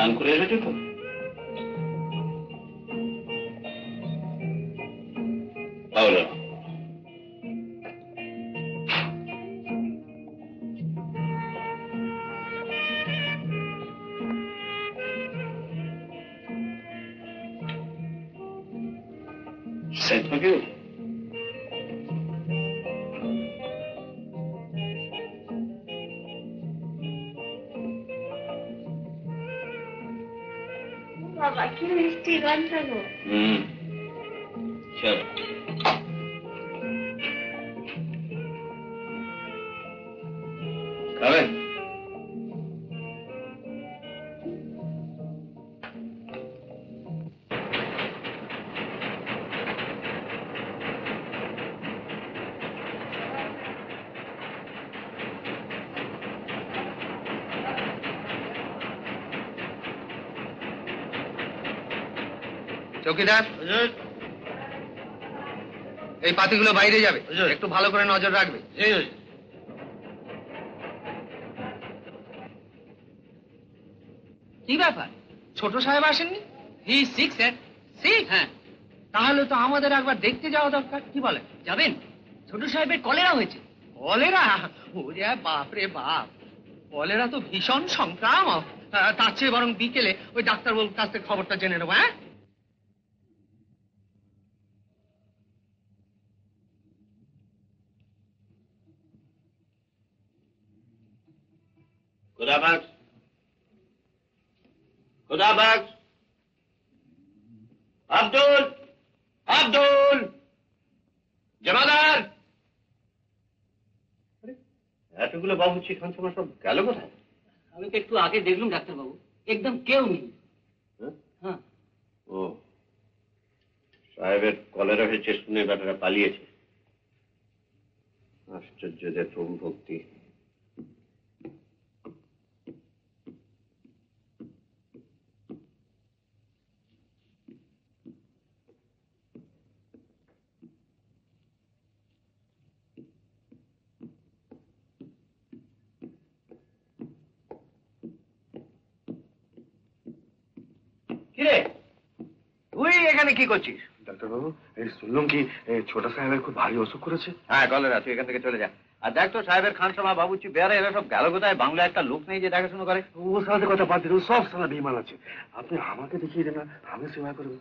স্নান করে এসেছো তো? তাহলে Thank you. বাবা কি মিষ্টি গানটা গো। চল খাবেন? চৌকিদার, এই পাতিগুলো বাইরে যাবে, একটু ভালো করে নজর রাখবে। কি ব্যাপার, ছোট সাহেব আসেননি? হি সিক স্যার। সিক? হ্যাঁ। তাহলে তো আমাদের একবার দেখতে যাওয়া দরকার। কি বলে, যাবেন? ছোট সাহেবের কলেরা হয়েছে। কলেরা? ওরে বাপ রে বাপ, কলেরা তো ভীষণ সংক্রামক। তার চেয়ে বরং বিকেলে ওই ডাক্তারবাবুর কাছ থেকে খবরটা জেনে নেবো। হ্যাঁ, खुदाबख्श, खुदाबख्श, আব্দুল, আব্দুল, জমাদার। এতগুলো বাবুর্চি খানসামা সব গেল কোথায়? আমি তো একটু আগে দেখলাম ডাক্তারবাবু, একদম কেউ নেই। হ্যাঁ, ও সাহেবের কলেরা হয়েছে শুনে বেটারা পালিয়েছে। আশ্চর্য যে তোম ভক্তি। কিরে তুই এখানে কি করছিস? ডাক্তারবাবু, এই শুনলাম কি ছোট সাহেবের খুব ভারী অসুখ করেছে। হ্যাঁ, কলেরা। তুই এখান থেকে চলে যা। আর দেখ তো সাহেবের খানসামা বাবুর্চি বেয়ারা এরা সব গেল কোথায়? বাংলা একটা লোক নেই যে দেখাশোনা করে। ও সাথে কথা বাদ দিল, সব সারা বেইমান আছে। আপনি আমাকে দেখিয়ে দেন না, আমি সেবা করবো।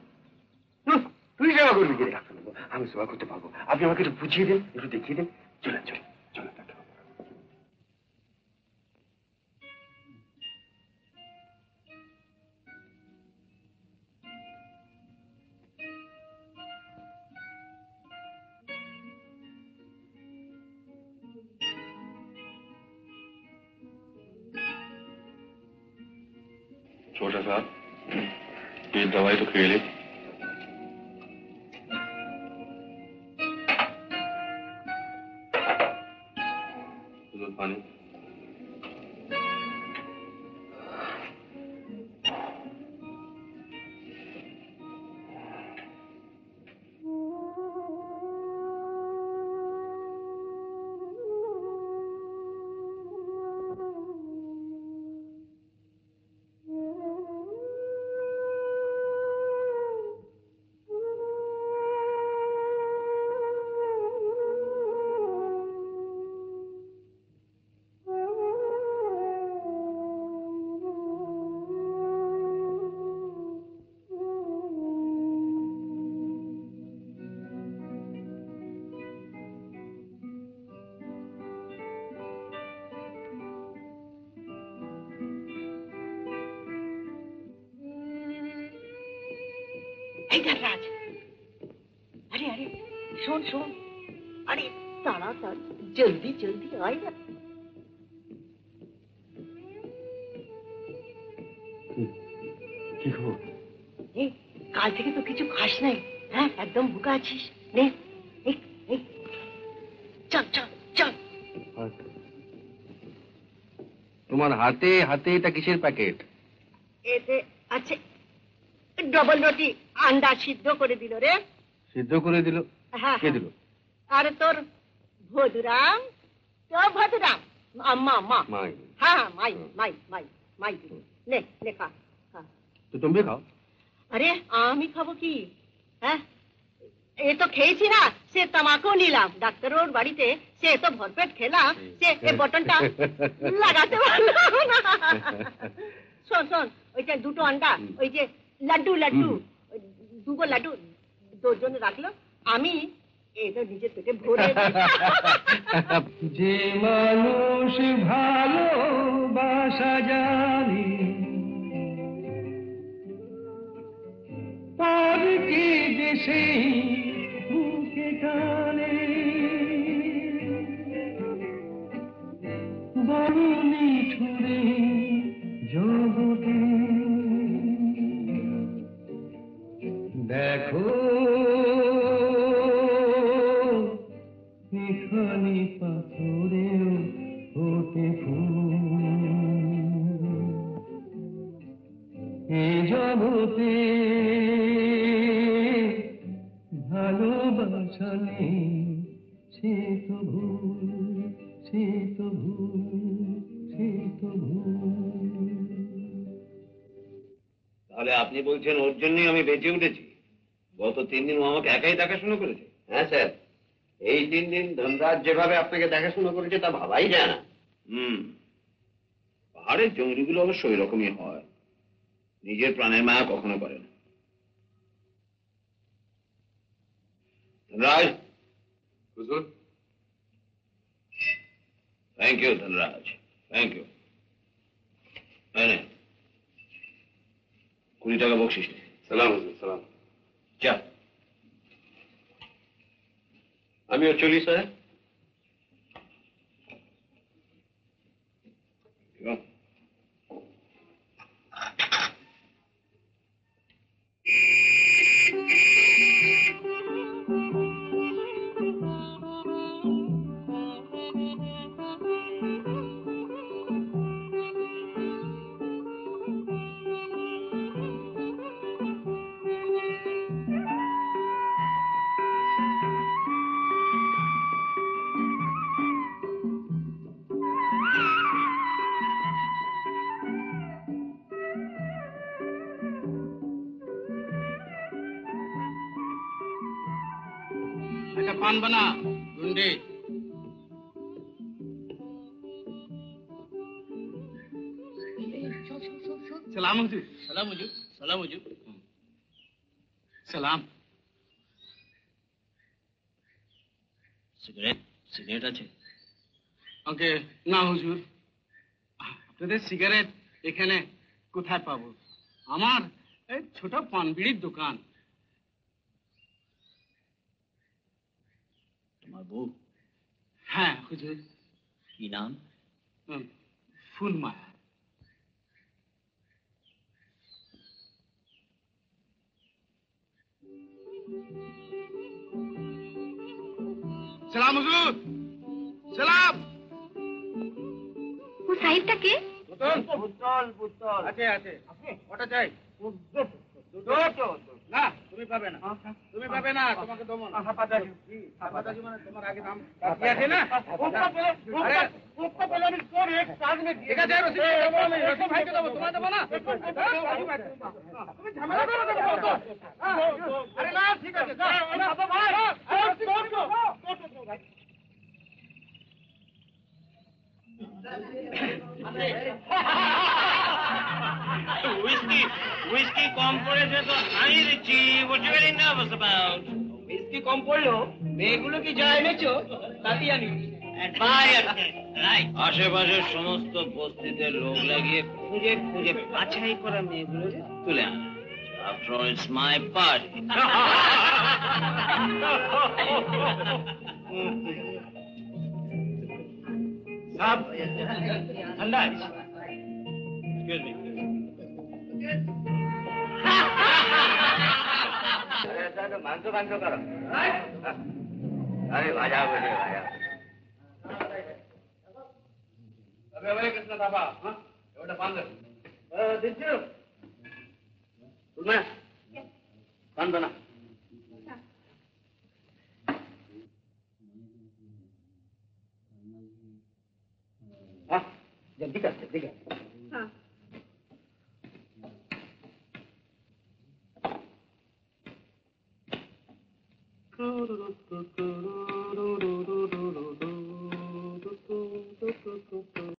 তুই সেবা করবি কি? ডাক্তারবাবু, আমি সেবা করতে পারবো, আপনি আমাকে একটু বুঝিয়ে দিন, একটু দেখিয়ে দিন। চলেন চলেন চলেন ডাক্তারবাবু। छोटा साहब, ये दवाई तो खेले। पानी। রাজ, আরে আরে শোন শোন, আরে তাড়াতাড়ি জলদি জলদি আয় না। কি খবর? এই কাল থেকে তো কিছু খাস নাই, হ্যাঁ একদম ভুকা আছিস। নে চল চল চল। তোমার হাতে হাতে এটা কিসের প্যাকেট? এতে আছে ডবল রুটি, আন্ডা সিদ্ধ করে দিল রে। সিদ্ধ করে দিল? হ্যাঁ কে দিল? আরে তোর ভদুরাম, তোর ভদুরাম, আম্মা আম্মা। মাই? হ্যাঁ হ্যাঁ মাই মাই মাই মাই দিল। নে নে খা খা। तो तुम भी खाओ। আরে আমি খাবো কি? হ্যাঁ, এ তো খেয়েছি না, সে তামাকও নিলাম। ডাক্তারের বাড়িতে সে তো ভরপেট খেলাম, সে এই বটনটা লাগাতে পারলাম না। শোন শোন, ওইটা দুটো আন্ডা, ওই যে লাড্ডু লাড্ডু, দুটো লাড্ডু তোর জন্য রাখলো, আমি এটা নিজের পেটে ভরে যে মানুষ ভালোবাসা জানে তার কি দেশে বুকে টানে, বরুণী ছুড়ে জগতে দেখো এখানে পাথরেও হতে ফুল, এ জগতে ভালোবাসা নেই, সে তো ভুল, সে তো ভুল, সে তো ভুল। তাহলে আপনি বলছেন ওর জন্যই আমি বেঁচে উঠেছি? গত 3 দিন ও আমাকে একাই দেখাশোনা করেছে? হ্যাঁ স্যার, এই 3 দিন ধনরাজ যেভাবে আপনাকে দেখাশোনা করেছে তা ভাবাই যায় না। পাহাড়ের জঙ্গলিগুলো অবশ্য ওই রকমই হয়, নিজের প্রাণের মায়া কখনো করে না। ধনরাজ, হুজুর। Thank you Dhanraj, thank you. 20 টাকা বকশিস। সালাম হুজুর, সালাম। যা, আমিও চলি স্যার। একটা পান বানা গুন্ডে। সালাম হুজুর। সালাম হুজুর। সালাম হুজুর। সালাম। সিগারেট সিগারেট আছে? ওকে না হুজুর, আপনাদের সিগারেট এখানে কোথায় পাবো? আমার এই ছোট পান বিড়ির দোকান। তোমার বউ? হ্যাঁ হুজুর। কি নাম? ফুলমায়া। সালাম হুজুর, সালাম। ও সাহিবটা কে? আছে আছে, ওটা চাই। না তুমি পাবে না, তুমি পাবে না, তোমাকে দেবো না। হাপাতাজি মানে তোমার আগে নাম বাকি আছে না? ঠিক আছে, রসিদ দেবো আমি, রসিদ ভাইকে দেবো, তোমায় দেবো না। তুমি ঝামেলা করো না। আরে না ঠিক আছে, হুইস্কি কম পড়েছে তো আমি দিচ্ছি। What you very nervous about? Whisky কম পড়লো, মেয়েগুলো কি যা এনেছো তাতেই আমি আশেপাশের সমস্ত বস্তিতে লোক লাগিয়ে খুঁজে খুঁজে বাছাই করা মেয়েগুলো তুলে আনা। After all, it's my party. Sub আন্দাজ। Excuse me. মাংস মাংস করো। আরে ভাজা বলে ভাজা। अबे कृष्ण बाबा, हाँ एवढं पान दिसू तुम्ही पान बना. हाँ जल्दी कर. हाँ